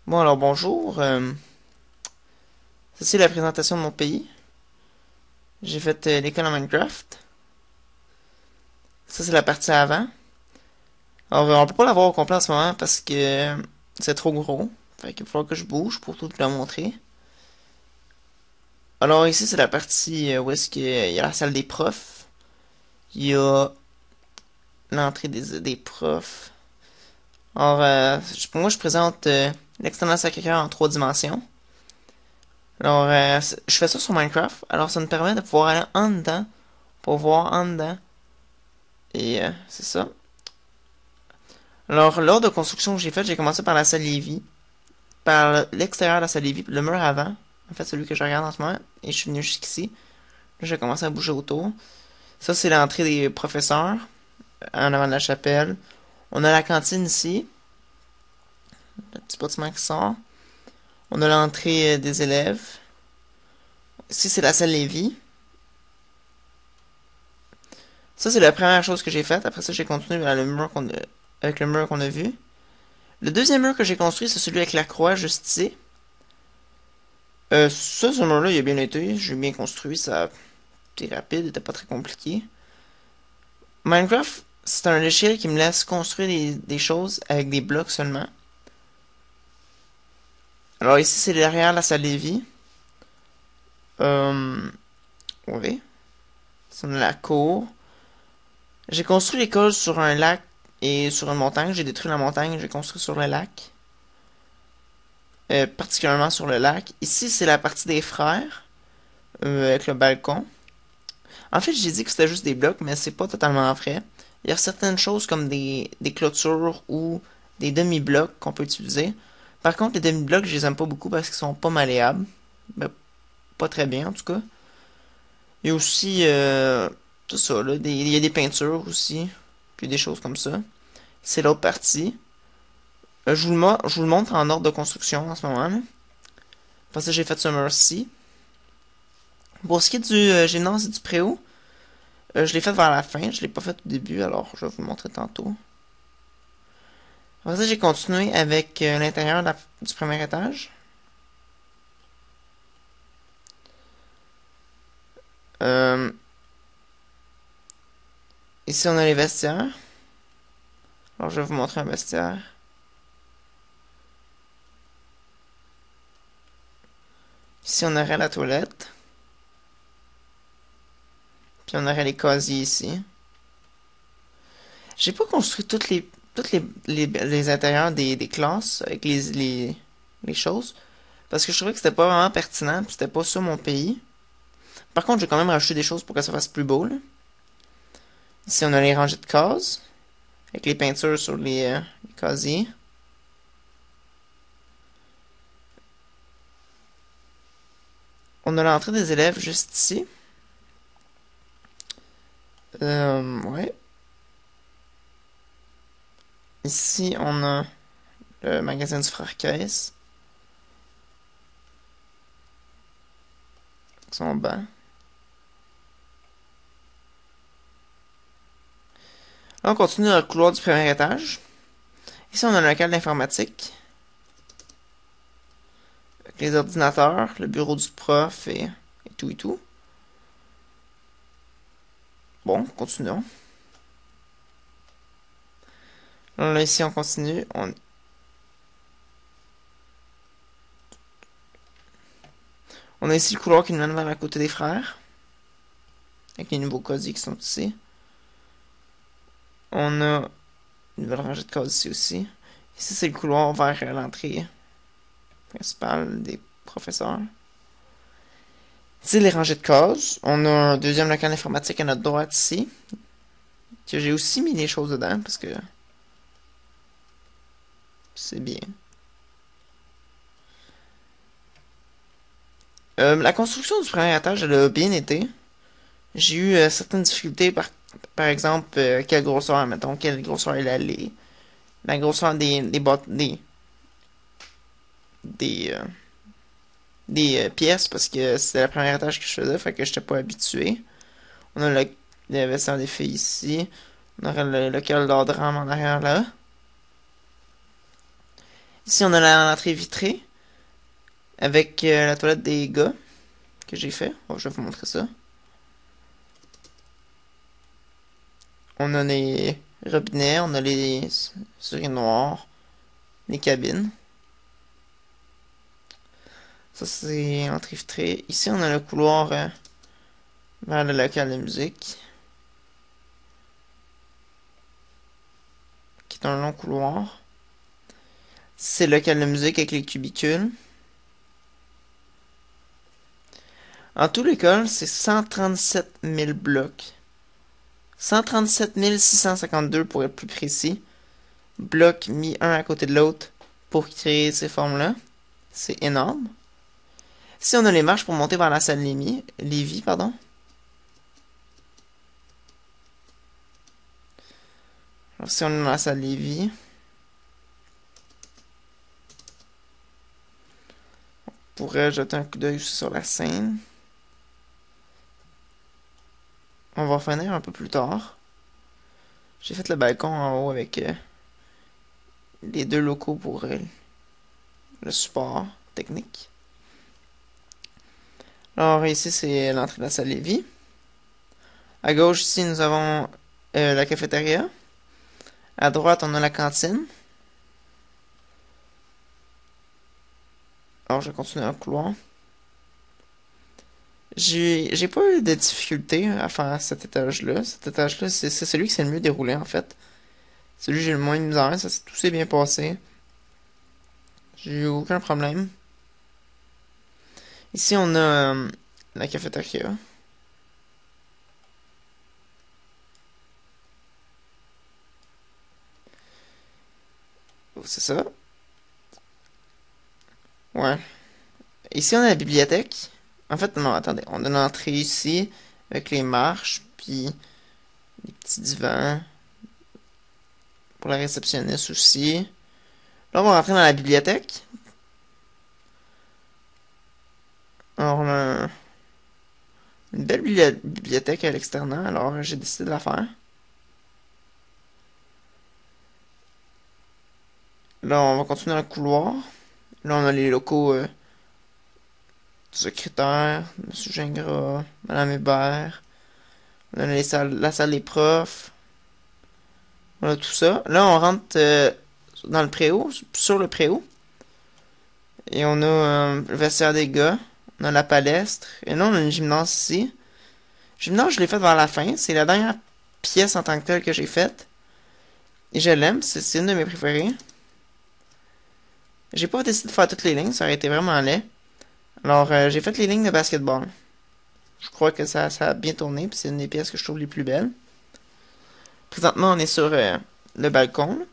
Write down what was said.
Bon, alors bonjour. Ceci est la présentation de mon pays. J'ai fait l'école en Minecraft. Ça, c'est la partie avant. Alors, on peut pas la voir au complet en ce moment parce que c'est trop gros. Fait qu'il va falloir que je bouge pour tout la montrer. Alors, ici, c'est la partie où est-ce qu'il y a la salle des profs. Il y a l'entrée des profs. Alors, pour moi, je présente l'externat Sacré-Cœur en 3 dimensions. Alors, je fais ça sur Minecraft. Alors, ça me permet de pouvoir aller en dedans pour voir en dedans. Et c'est ça. Alors, lors de construction que j'ai faite, j'ai commencé par la salle Lévis, par l'extérieur de la salle Lévis, puis le mur avant, en fait celui que je regarde en ce moment, et je suis venu jusqu'ici. Là, j'ai commencé à bouger autour. Ça, c'est l'entrée des professeurs, en avant de la chapelle. On a la cantine ici, le petit bâtiment qui sort. On a l'entrée des élèves. Ici, c'est la salle Lévis. Ça, c'est la première chose que j'ai faite. Après ça, j'ai continué avec le mur qu'on a vu. Le deuxième mur que j'ai construit, c'est celui avec la croix, juste ici. Ce mur-là, il a bien été. J'ai bien construit. Ça était rapide, il était pas très compliqué. Minecraft, c'est un logiciel qui me laisse construire des choses avec des blocs seulement. Alors ici, c'est derrière la salle des vies. Oui. C'est la cour. J'ai construit l'école sur un lac et sur une montagne. J'ai détruit la montagne et j'ai construit sur le lac. Particulièrement sur le lac. Ici, c'est la partie des frères. Avec le balcon. En fait, j'ai dit que c'était juste des blocs, mais c'est pas totalement vrai. Il y a certaines choses comme des clôtures ou des demi-blocs qu'on peut utiliser. Par contre, les demi-blocs, je les aime pas beaucoup parce qu'ils sont pas malléables. Ben, pas très bien en tout cas. Il y a aussi tout ça, là. Il y a des peintures aussi. Puis des choses comme ça. C'est l'autre partie. Je vous le montre en ordre de construction en ce moment. Là. Parce que j'ai fait ce mur-ci. Pour ce qui est du gymnase et du préau, je l'ai fait vers la fin, je l'ai pas fait au début, alors je vais vous le montrer tantôt. Après ça, j'ai continué avec l'intérieur du premier étage. Euh, Ici, on a les vestiaires. Alors, je vais vous montrer un vestiaire. Ici, on aurait la toilette. Puis, on aurait les casiers ici. J'ai pas construit les intérieurs des classes avec les choses. Parce que je trouvais que c'était pas vraiment pertinent. C'était pas ça mon pays. Par contre, j'ai quand même rajouté des choses pour que ça fasse plus beau. Là. Ici, on a les rangées de cases. Avec les peintures sur les casiers. On a l'entrée des élèves juste ici. Ouais. Ici, on a le magasin du frère Caisse. Son banc. Là, on continue dans le couloir du premier étage. Ici, on a le local d'informatique. Avec les ordinateurs, le bureau du prof et tout et tout. Bon, continuons. Là, ici, on continue. On a ici le couloir qui nous mène vers la côté des frères. Avec les nouveaux casiers qui sont ici. On a une nouvelle rangée de cases ici aussi. Ici, c'est le couloir vers l'entrée principale des professeurs. Ici, les rangées de cases. On a un deuxième local informatique à notre droite ici. Que j'ai aussi mis des choses dedans parce que c'est bien. La construction du premier étage, elle a bien été. J'ai eu certaines difficultés, par exemple, quelle grosseur, mettons, quelle grosseur est la grosseur des, euh, des pièces, parce que c'était la première étage que je faisais, fait que j'étais pas habitué. On a le vestiaire des filles ici. On aurait le local d'art drame en arrière là. Ici, on a l'entrée vitrée avec la toilette des gars que j'ai fait. Oh, je vais vous montrer ça. On a les robinets, on a les urinoirs, les cabines. Ça, c'est l'entrée vitrée. Ici, on a le couloir vers le local de musique, qui est un long couloir. C'est le local de musique avec les cubicules. En tout, l'école, c'est 137 000 blocs. 137 652 pour être plus précis. Blocs mis un à côté de l'autre pour créer ces formes-là. C'est énorme. Ici, on a les marches pour monter vers la salle Lévis, pardon. Alors, si on est dans la salle Lévis, on pourrait jeter un coup d'œil aussi sur la scène. On va finir un peu plus tard. J'ai fait le balcon en haut avec les deux locaux pour le support technique. Alors ici, c'est l'entrée de la salle Lévis. À gauche, ici, nous avons la cafétéria. À droite, on a la cantine. Alors, je vais continuer dans le couloir. J'ai pas eu de difficulté à faire cet étage-là. Cet étage-là, c'est celui qui s'est le mieux déroulé, en fait. Celui que j'ai le moins de misère. Tout s'est bien passé. J'ai eu aucun problème. Ici, on a la cafétéria. Oh, c'est ça. Ouais. Ici, on a la bibliothèque. En fait, non, attendez. On a l'entrée ici, avec les marches, puis les petits divans. Pour la réceptionniste aussi. Là, on va rentrer dans la bibliothèque. Alors, on a une belle bibliothèque à l'extérieur, alors j'ai décidé de la faire. Là, on va continuer dans le couloir. Là, on a les locaux du secrétaire, Monsieur Gingras, Madame Hébert. On a la salle des profs. On a tout ça. Là, on rentre dans le préau, sur le préau. Et on a le vestiaire des gars. On a la palestre. Et là, on a une gymnase ici. Gymnase, je l'ai faite vers la fin. C'est la dernière pièce en tant que telle que j'ai faite. Et je l'aime. C'est une de mes préférées. J'ai pas décidé de faire toutes les lignes. Ça aurait été vraiment laid. Alors, j'ai fait les lignes de basketball. Je crois que ça a bien tourné. Puis c'est une des pièces que je trouve les plus belles. Présentement, on est sur le balcon. Là.